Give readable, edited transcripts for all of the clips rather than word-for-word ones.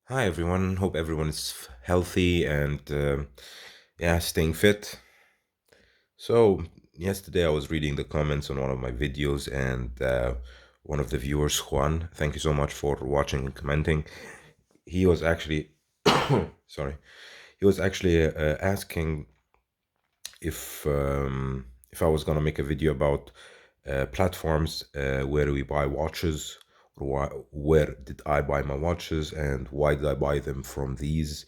Hi everyone. Hope everyone is healthy and yeah, staying fit. So yesterday I was reading the comments on one of my videos, and one of the viewers, Juan, thank you so much for watching and commenting. He was actually, sorry, he was actually asking if I was gonna make a video about platforms where we buy watches, or where did I buy my watches, and why did I buy them from these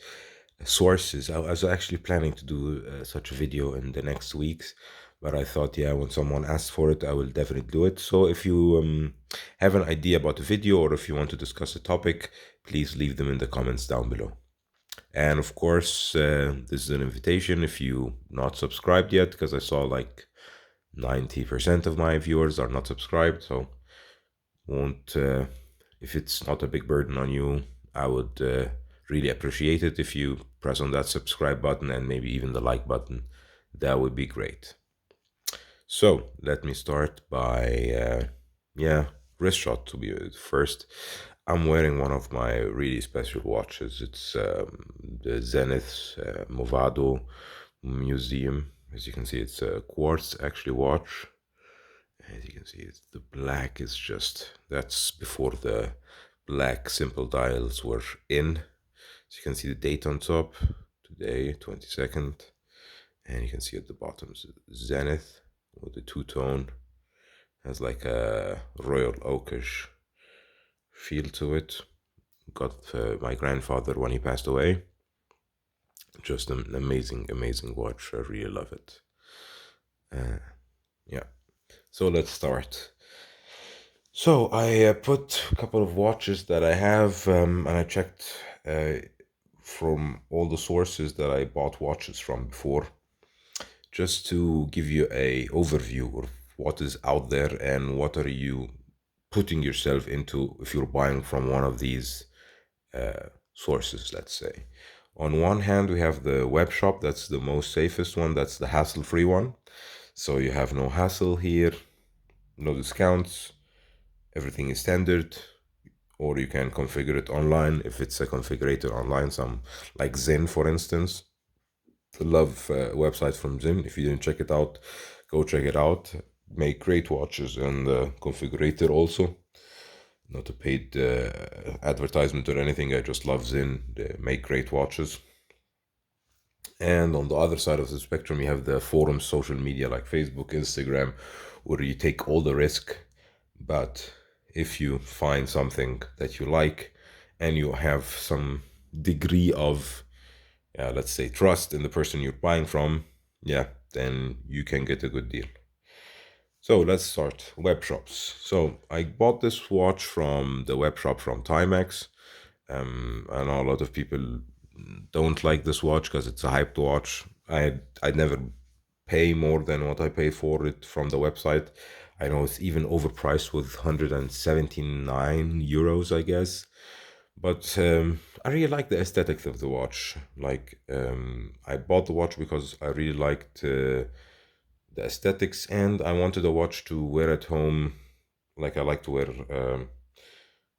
sources. I was actually planning to do such a video in the next weeks, but I thought, yeah, when someone asks for it, I will definitely do it. So if you have an idea about the video, or if you want to discuss a topic, please leave them in the comments down below. And of course, this is an invitation if you not subscribed yet, because I saw like 90% of my viewers are not subscribed. So won't if it's not a big burden on you, I would really appreciate it if you press on that subscribe button and maybe even the like button. That would be great. So let me start by yeah, wrist shot to be first. I'm wearing one of my really special watches. It's the Zenith Movado Museum. As you can see, it's a quartz actually watch. As you can see, it's, the black is just, that's before the black simple dials were in. So you can see the date on top, today, 22nd. And you can see at the bottom, Zenith with the two-tone. Has like a royal oakish feel to it. Got my grandfather when he passed away. Just an amazing, amazing watch. I really love it. Yeah. So let's start. So I put a couple of watches that I have, and I checked uh, from all the sources that I bought watches from before, just to give you a overview of what is out there and what are you putting yourself into if you're buying from one of these sources, let's say. On one hand, we have the web shop. That's the most safest one. That's the hassle-free one. So you have no hassle here, no discounts. Everything is standard, or you can configure it online if it's a configurator online. Some like Zen, for instance. Love website from Zen. If you didn't check it out, go check it out. Make great watches, and configurator also. Not a paid advertisement or anything. I just love Zen. They make great watches. And on the other side of the spectrum, you have the forums, social media like Facebook, Instagram, where you take all the risk. But if you find something that you like and you have some degree of, let's say, trust in the person you're buying from, yeah, then you can get a good deal. So let's start web shops. So I bought this watch from the web shop from Timex. I know a lot of people don't like this watch because it's a hyped watch. I'd never pay more than what I pay for it from the website. I know it's even overpriced with 179 euros, I guess. But I really like the aesthetics of the watch. Like, I bought the watch because I really liked the aesthetics, and I wanted a watch to wear at home. Like I like to wear.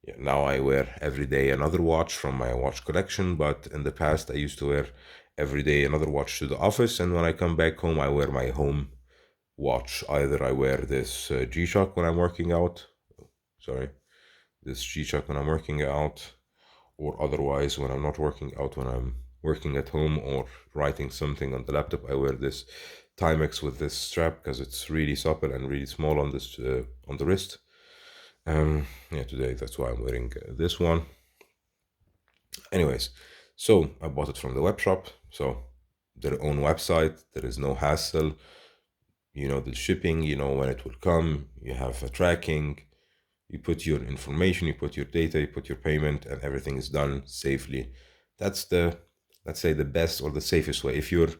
Yeah, now I wear every day another watch from my watch collection, but in the past I used to wear every day another watch to the office, and when I come back home, I wear my home watch. Either I wear this G-Shock when I'm working out. Sorry, this G-Shock when I'm working out, or otherwise when I'm not working out, when I'm working at home or writing something on the laptop, I wear this Timex with this strap because it's really supple and really small on this on the wrist. Yeah, today that's why I'm wearing this one. Anyways, so I bought it from the web shop. So their own website. There is no hassle. You know the shipping. You know when it will come. You have a tracking. You put your information, you put your data, you put your payment, and everything is done safely. That's the, let's say, the best or the safest way. If you're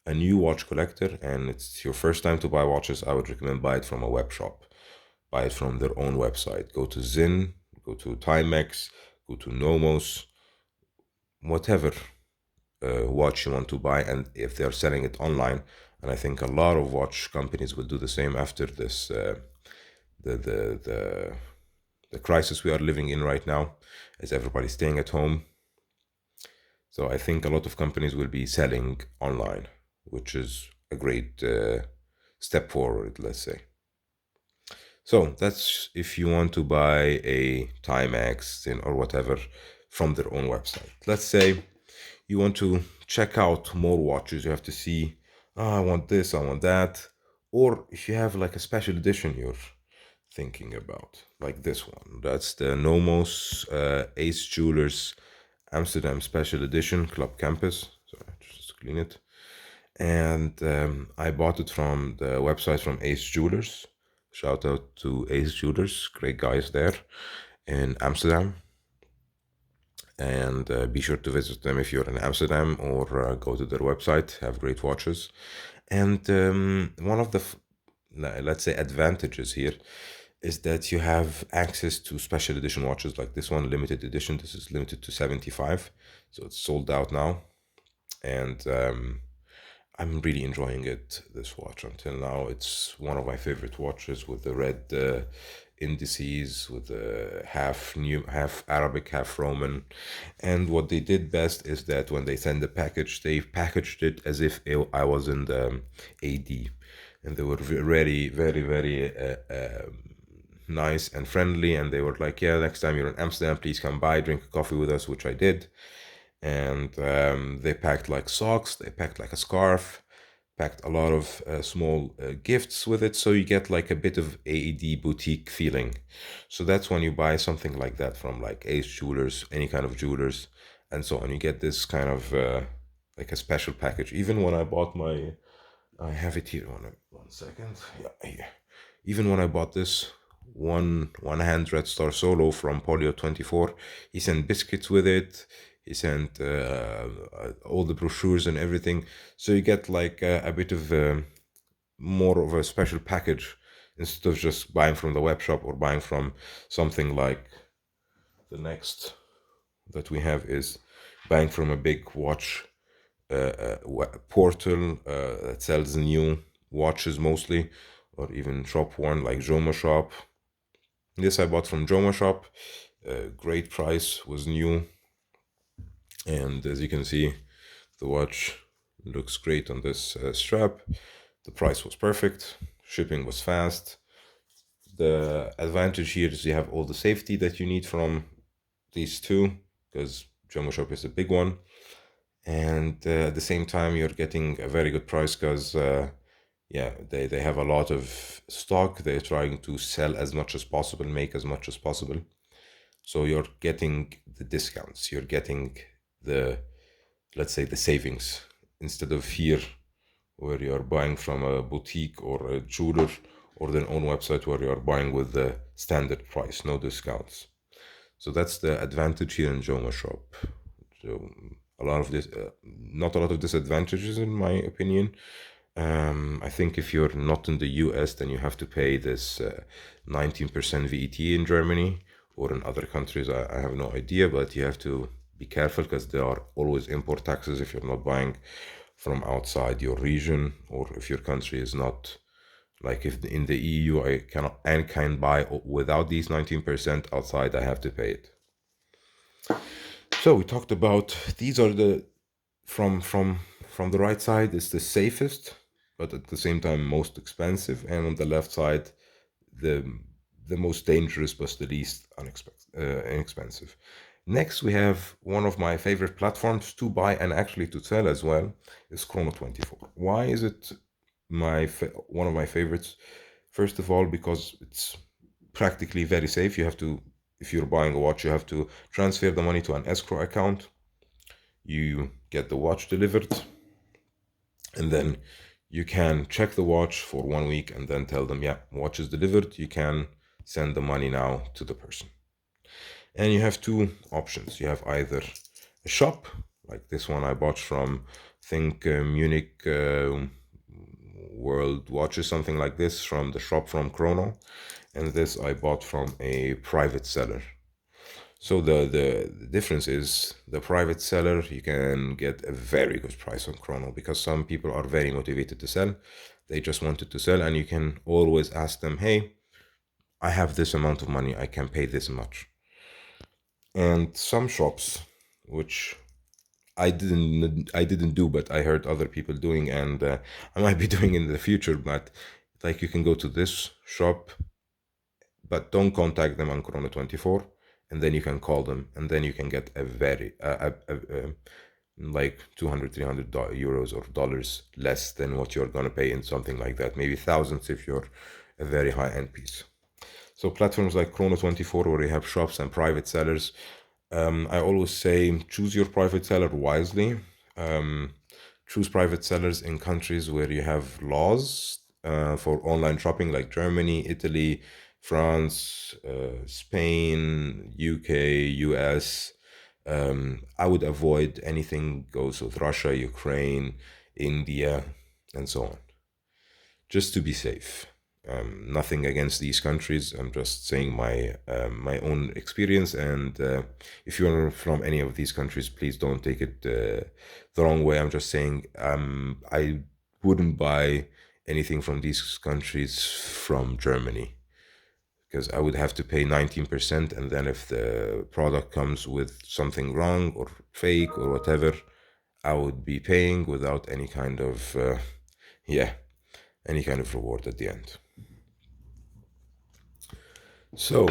a new watch collector and it's your first time to buy watches, I would recommend buy it from a web shop. Buy it from their own website. Go to Zin, go to Timex, go to Nomos, whatever watch you want to buy, and if they're selling it online, and I think a lot of watch companies will do the same after this the the the crisis we are living in right now, as everybody's staying at home. So I think a lot of companies will be selling online, which is a great step forward, let's say. So that's if you want to buy a Timex or whatever from their own website. Let's say you want to check out more watches. You have to see, oh, I want this, I want that. Or if you have like a special edition you're thinking about, like this one. That's the Nomos Ace Jewelers Amsterdam Special Edition Club Campus. So just clean it. And I bought it from the website from Ace Jewelers. Shout out to Ace Jewelers, great guys there in Amsterdam. And be sure to visit them if you're in Amsterdam, or go to their website, have great watches. And one of the, let's say, advantages here is that you have access to special edition watches like this one, limited edition. This is limited to 75, so it's sold out now. And I'm really enjoying it, this watch. Until now, it's one of my favorite watches, with the red indices, with the half Arabic, half Roman. And what they did best is that when they send the package, they packaged it as if I was in the AD. And they were very, very, very nice and friendly. And they were like, yeah, next time you're in Amsterdam, please come by, drink a coffee with us, which I did. And they packed like socks, they packed like a scarf, packed a lot of small gifts with it, so you get like a bit of AED boutique feeling. So that's when you buy something like that from like Ace Jewelers, any kind of jewelers, and so on. You get this kind of like a special package. Even when I bought my, I have it here. One second. Yeah, here. Even when I bought this one hand Red Star Solo from Polio24, he sent biscuits with it. He sent all the brochures and everything. So you get like a bit of more of a special package, instead of just buying from the web shop or buying from something like the next that we have is buying from a big watch portal that sells new watches mostly, or even shop one like Joma Shop. This I bought from Joma Shop. Great price, was new. And as you can see, the watch looks great on this strap. The price was perfect. Shipping was fast. The advantage here is you have all the safety that you need from these two, because Jumbo Shop is a big one. And at the same time, you're getting a very good price, because yeah, they have a lot of stock. They're trying to sell as much as possible, make as much as possible. So you're getting the discounts, you're getting the, let's say, the savings, instead of here where you're buying from a boutique or a jeweler or their own website where you're buying with the standard price, no discounts. So that's the advantage here in Joma Shop. So a lot of this, not a lot of disadvantages in my opinion. I think if you're not in the US, then you have to pay this 19% VAT in Germany, or in other countries, I have no idea, but you have to be careful, because there are always import taxes if you're not buying from outside your region, or if your country is not, like if in the EU I can buy without these 19%, outside I have to pay it. So we talked about, these are the, from the right side is the safest, but at the same time most expensive, and on the left side the most dangerous but the least inexpensive. Next, we have one of my favorite platforms to buy and actually to sell as well, is Chrono24. Why is it one of my favorites? First of all, because it's practically very safe. You have to, if you're buying a watch, you have to transfer the money to an escrow account. You get the watch delivered, and then you can check the watch for 1 week and then tell them, yeah, watch is delivered. You can send the money now to the person. And you have two options. You have either a shop, like this one I bought from, think Munich World Watches, something like this, from the shop from Chrono. And this I bought from a private seller. So the difference is, the private seller, you can get a very good price on Chrono, because some people are very motivated to sell. They just wanted to sell, and you can always ask them, hey, I have this amount of money, I can pay this much. And some shops, which I didn't do, but I heard other people doing, and I might be doing in the future. But like, you can go to this shop, but don't contact them on Chrono24, and then you can call them, and then you can get a very like 200, 300 euros or dollars less than what you're gonna pay in something like that. Maybe thousands if you're a very high end piece. So platforms like Chrono24, where you have shops and private sellers, I always say choose your private seller wisely. Um, Choose private sellers in countries where you have laws for online shopping, like Germany, Italy, France, Spain, UK, US. I would avoid anything goes with Russia, Ukraine, India, and so on, just to be safe. Nothing against these countries. I'm just saying my own experience. And if you're from any of these countries, please don't take it the wrong way. I'm just saying I wouldn't buy anything from these countries from Germany, because I would have to pay 19%, and then if the product comes with something wrong or fake or whatever, I would be paying without any kind of yeah, any kind of reward at the end. So,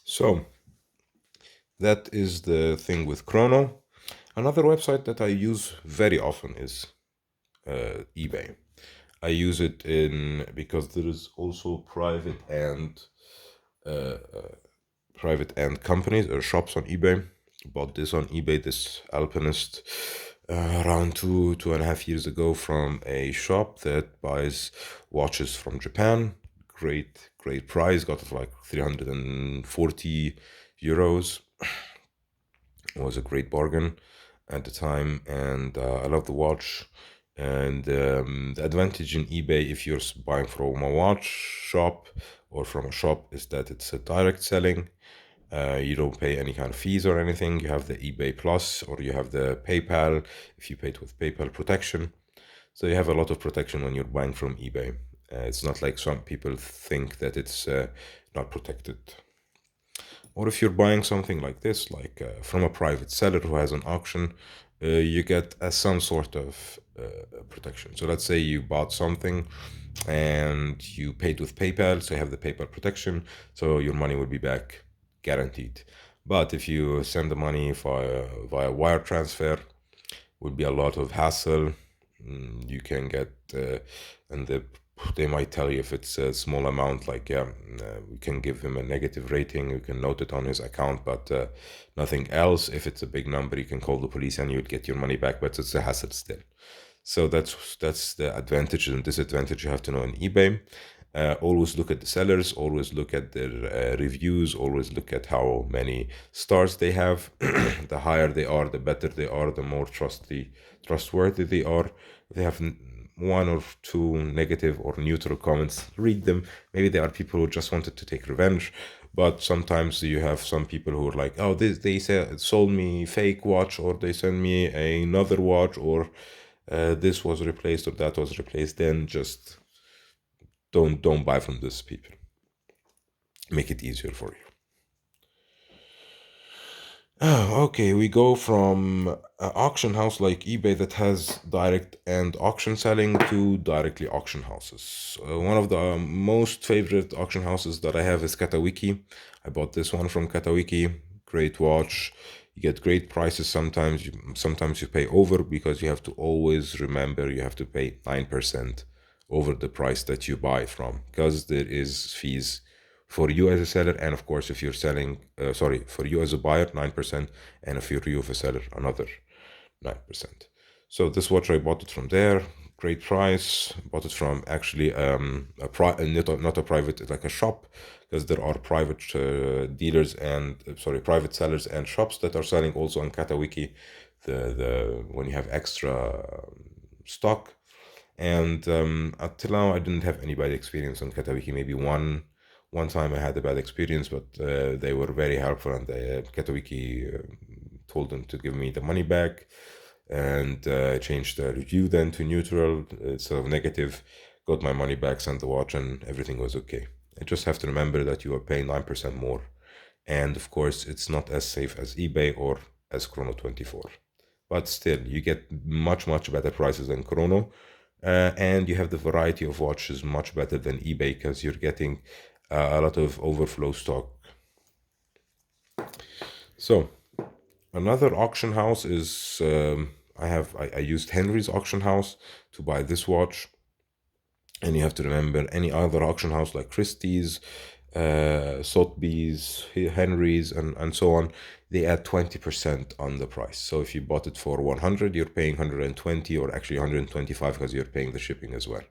so that is the thing with Chrono. Another website that I use very often is eBay. I use it in because there is also uh, private and companies or shops on eBay. Bought this on eBay, this Alpinist, around 2.5 years ago, from a shop that buys watches from Japan. Great price. Got it for like 340 euros. It was a great bargain at the time, and I love the watch. And the advantage in eBay, if you're buying from a watch shop or from a shop, is that it's a direct selling. You don't pay any kind of fees or anything. You have the eBay Plus, or you have the PayPal if you paid with PayPal protection. So you have a lot of protection when you're buying from eBay. It's not like some people think that it's not protected. Or if you're buying something like this, like from a private seller who has an auction, you get some sort of protection. So let's say you bought something and you paid with PayPal, so you have the PayPal protection, so your money will be back guaranteed. But if you send the money via wire transfer, would be a lot of hassle. You can get and they might tell you if it's a small amount, like, yeah, we can give him a negative rating, we can note it on his account, but nothing else. If it's a big number, you can call the police and you would get your money back, but it's a hassle still. So that's the advantage and disadvantage you have to know in eBay. Always look at the sellers, always look at their reviews, always look at how many stars they have. The higher they are, the better they are, the more trustworthy they are. If they have one or two negative or neutral comments, read them. Maybe they are people who just wanted to take revenge. But sometimes you have some people who are like, oh, they sold me fake watch, or they sent me another watch, or this was replaced or that was replaced. Then just don't buy from these people. Make it easier for you. Oh, okay, we go from an auction house like eBay that has direct and auction selling to directly auction houses. One of the most favorite auction houses that I have is Catawiki. I bought this one from Catawiki. Great watch. You get great prices. Sometimes you pay over, because you have to always remember you have to pay 9% over the price that you buy from, because there is fees for you as a seller, and of course if you're selling for you as a buyer, 9%, and if you're you as a seller, another 9%. So this watch, I bought it from there. Great price. Bought it from actually not a private, like a shop, because there are private dealers and private sellers and shops that are selling also on Katawiki, the when you have extra stock. And until now, I didn't have any bad experience on Katawiki. Maybe one time I had a bad experience, but they were very helpful, and Katawiki told them to give me the money back, and changed the review then to neutral instead of negative. Got my money back, sent the watch, and everything was okay. I just have to remember that you are paying 9% more And of course, it's not as safe as eBay or as Chrono24. But still, you get much, much better prices than Chrono. And you have the variety of watches much better than eBay because you're getting a lot of overflow stock. So, another auction house is I used Henry's auction house to buy this watch. And you have to remember any other auction house like Christie's, Sotheby's, Henry's, and so on, they add 20% on the price. So if you bought it for 100, you're paying 120, or actually 125 because you're paying the shipping as well.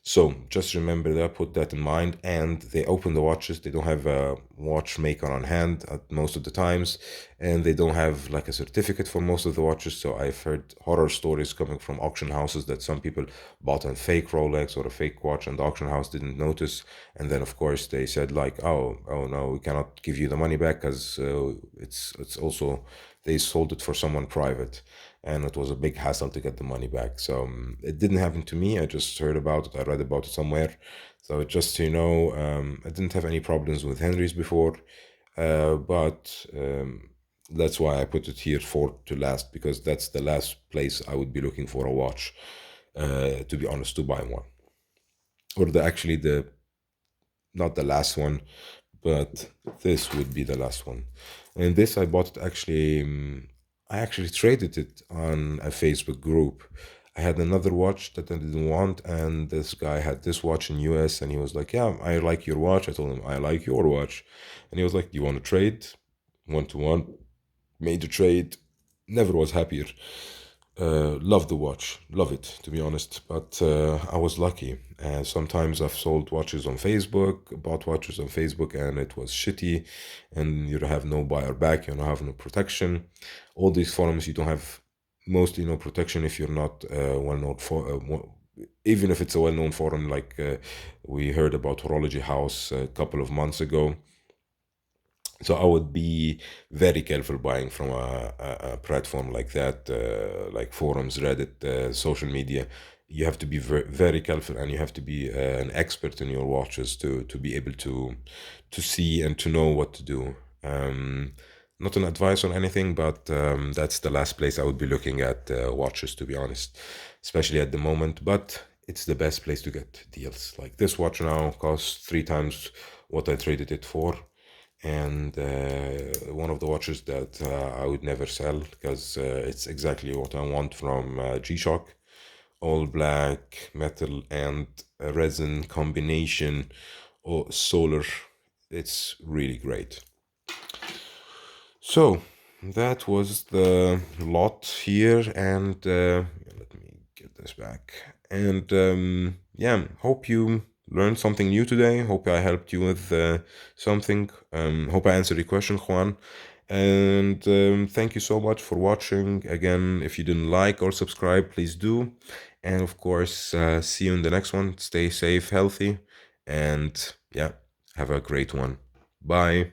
So just remember that, put that in mind. And they open the watches. They don't have a watchmaker on hand at most of the times, and they don't have like a certificate for most of the watches. So I've heard horror stories coming from auction houses that some people bought a fake Rolex or a fake watch, and the auction house didn't notice. And then of course they said like, oh no, we cannot give you the money back because it's also they sold it for someone private, and it was a big hassle to get the money back. So it didn't happen to me. I just heard about it. I read about it somewhere. So just so you know, I didn't have any problems with Henry's before, but that's why I put it here for to last, because that's the last place I would be looking for a watch. To be honest, to buy one, or actually the not the last one, but this would be the last one. And this I bought it actually. I actually traded it on a Facebook group. I had another watch that I didn't want, and this guy had this watch in US, and he was like, "Yeah, I like your watch." I told him, "I like your watch," and he was like, "Do you want to trade?" 1 to 1, made a trade. Never was happier. Love the watch, love it, to be honest. But I was lucky. Sometimes I've sold watches on Facebook, bought watches on Facebook, and it was shitty, and you don't have no buyer back, you don't have no protection. All these forums, you don't have mostly no protection if you're not well known for. Even if it's a well-known forum, like we heard about Horology House a couple of months ago. So I would be very careful buying from a platform like that, like forums, Reddit, social media. You have to be very careful, and you have to be an expert in your watches to be able to see and to know what to do. Not an advice on anything, but that's the last place I would be looking at watches, to be honest, especially at the moment. But it's the best place to get deals. Like this watch now costs 3 times what I traded it for, and one of the watches that I would never sell because it's exactly what I want from G-Shock. All black metal and a resin combination or solar. It's really great. So that was the lot here, and let me get this back. And yeah, hope you learned something new today. Hope I helped you with something. Hope I answered your question, Juan. And thank you so much for watching. Again, if you didn't like or subscribe, please do. And of course, see you in the next one. Stay safe, healthy, and yeah, have a great one. Bye.